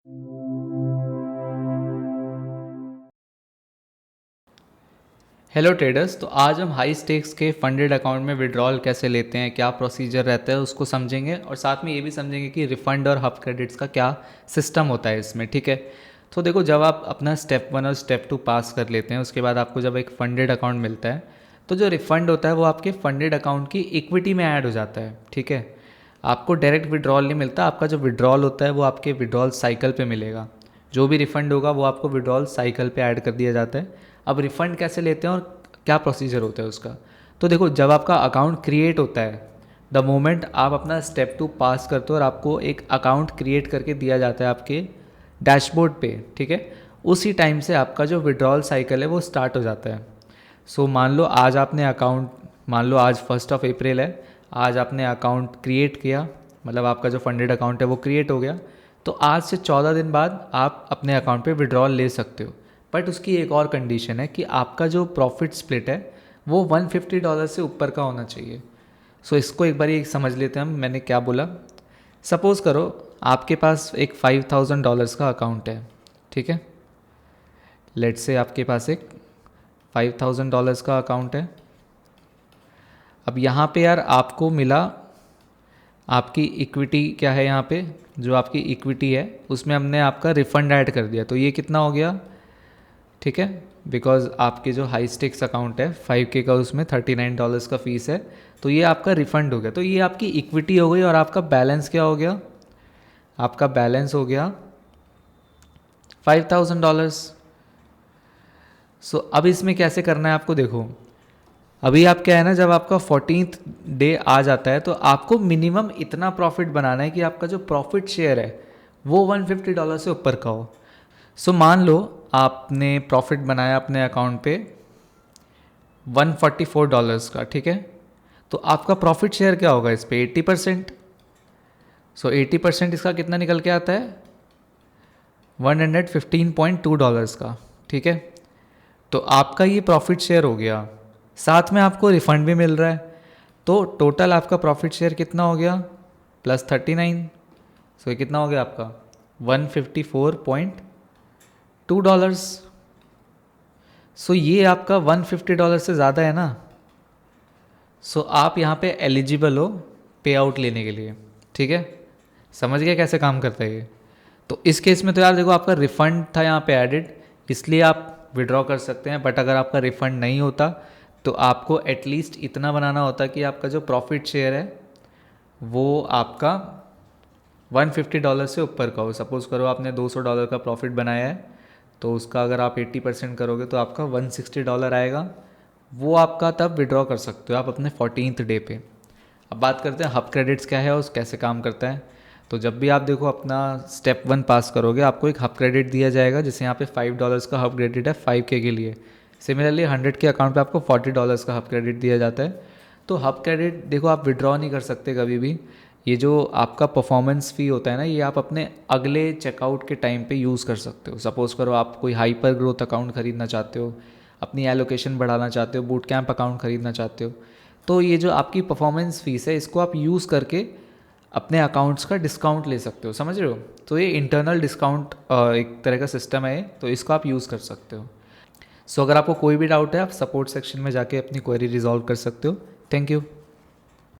Hello traders. तो आज हम हाई स्टेक्स के फंडेड अकाउंट में विड्रॉल कैसे लेते हैं, क्या प्रोसीजर रहता है, उसको समझेंगे और साथ में ये भी समझेंगे कि रिफ़ंड और हब क्रेडिट्स का क्या सिस्टम होता है इसमें। ठीक है, तो देखो, जब आप अपना स्टेप 1 और स्टेप 2 पास कर लेते हैं, उसके बाद आपको जब एक फंडेड अकाउंट मिलता है, तो जो रिफ़ंड होता है वो आपके फंडेड अकाउंट की इक्विटी में ऐड हो जाता है। ठीक है, आपको डायरेक्ट विड्रॉल नहीं मिलता, आपका जो विड्रॉल होता है वो आपके विड्रॉल साइकिल पे मिलेगा। जो भी रिफ़ंड होगा वो आपको विड्रॉल साइकिल पे ऐड कर दिया जाता है। अब रिफ़ंड कैसे लेते हैं और क्या प्रोसीजर होता है उसका, तो देखो, जब आपका अकाउंट क्रिएट होता है, द मोमेंट आप अपना स्टेप 2 पास करते हो और आपको एक अकाउंट क्रिएट करके दिया जाता है आपके डैशबोर्ड पे, ठीक है, उसी टाइम से आपका जो विड्रॉल साइकिल है वो स्टार्ट हो जाता है। सो मान लो आज आपने अकाउंट, मान लो आज 1 अप्रैल है, आज आपने अकाउंट क्रिएट किया, मतलब आपका जो फंडेड अकाउंट है वो क्रिएट हो गया, तो आज से 14 दिन बाद आप अपने अकाउंट पे विड्रॉल ले सकते हो। बट उसकी एक और कंडीशन है कि आपका जो प्रॉफिट स्प्लिट है वो $150 से ऊपर का होना चाहिए। सो इसको एक बार समझ लेते हैं हम, मैंने क्या बोला। सपोज़ करो आपके पास एक $5000 का अकाउंट है, ठीक है, लेट्स से आपके पास एक $5000 का अकाउंट है। अब यहाँ पे यार आपको मिला, आपकी इक्विटी क्या है, यहाँ पे जो आपकी इक्विटी है उसमें हमने आपका रिफ़ंड ऐड कर दिया, तो ये कितना हो गया, ठीक है, बिकॉज आपके जो हाई स्टेक्स अकाउंट है 5K का, उसमें $39 का फ़ीस है, तो ये आपका रिफ़ंड हो गया, तो ये आपकी इक्विटी हो गई। और आपका बैलेंस क्या हो गया, आपका बैलेंस हो गया $5000। सो अब इसमें कैसे करना है आपको, देखो, अभी आप क्या है ना, जब आपका 14th डे आ जाता है तो आपको मिनिमम इतना प्रॉफिट बनाना है कि आपका जो प्रॉफिट शेयर है वो $150 से ऊपर का हो। सो मान लो आपने प्रॉफिट बनाया अपने अकाउंट पे $144 का, ठीक है, तो आपका प्रॉफिट शेयर क्या होगा इस पे, 80%। सो 80% इसका कितना निकल के आता है, $115.2 का, ठीक है। तो आपका ये प्रॉफिट शेयर हो गया, साथ में आपको रिफंड भी मिल रहा है, तो टोटल आपका प्रॉफिट शेयर कितना हो गया, +39। सो ये कितना हो गया आपका, $154.2। सो ये आपका $150 से ज़्यादा है ना। सो आप यहाँ पे एलिजिबल हो पे आउट लेने के लिए, ठीक है। समझ गए कैसे काम करता है ये। तो इस केस में तो यार देखो, आपका रिफ़ंड था यहाँ पे एडेड, इसलिए आप विड्रॉ कर सकते हैं। बट अगर आपका रिफ़ंड नहीं होता तो आपको एटलीस्ट इतना बनाना होता कि आपका जो प्रॉफिट शेयर है वो आपका $150 से ऊपर का हो। सपोज़ करो आपने $200 का प्रॉफिट बनाया है, तो उसका अगर आप 80% करोगे तो आपका $160 आएगा, वो आपका तब विड्रॉ कर सकते हो आप अपने 14th डे पे। अब बात करते हैं हब क्रेडिट्स क्या है और कैसे काम करता है। तो जब भी आप देखो अपना स्टेप 1 पास करोगे, आपको एक हब क्रेडिट दिया जाएगा, जैसे यहाँ पे $5 का हब क्रेडिट है 5K के लिए। सिमिलरली 100 के अकाउंट पे आपको $40 का हब क्रेडिट दिया जाता है। तो हब क्रेडिट देखो, आप विड्रॉ नहीं कर सकते कभी भी। ये जो आपका परफॉर्मेंस फ़ी होता है ना, ये आप अपने अगले चेकआउट के टाइम पे यूज़ कर सकते हो। सपोज़ करो आप कोई हाइपर ग्रोथ अकाउंट ख़रीदना चाहते हो, अपनी एलोकेशन बढ़ाना चाहते हो, बूट कैंप अकाउंट ख़रीदना चाहते हो, तो ये जो आपकी परफॉर्मेंस फ़ीस है इसको आप यूज़ करके अपने अकाउंट्स का डिस्काउंट ले सकते हो, समझ रहे हो। तो ये इंटरनल डिस्काउंट एक तरह का सिस्टम है, तो इसको आप यूज़ कर सकते हो। सो अगर आपको कोई भी डाउट है, आप सपोर्ट सेक्शन में जाके अपनी क्वेरी रिजॉल्व कर सकते हो। Thank you.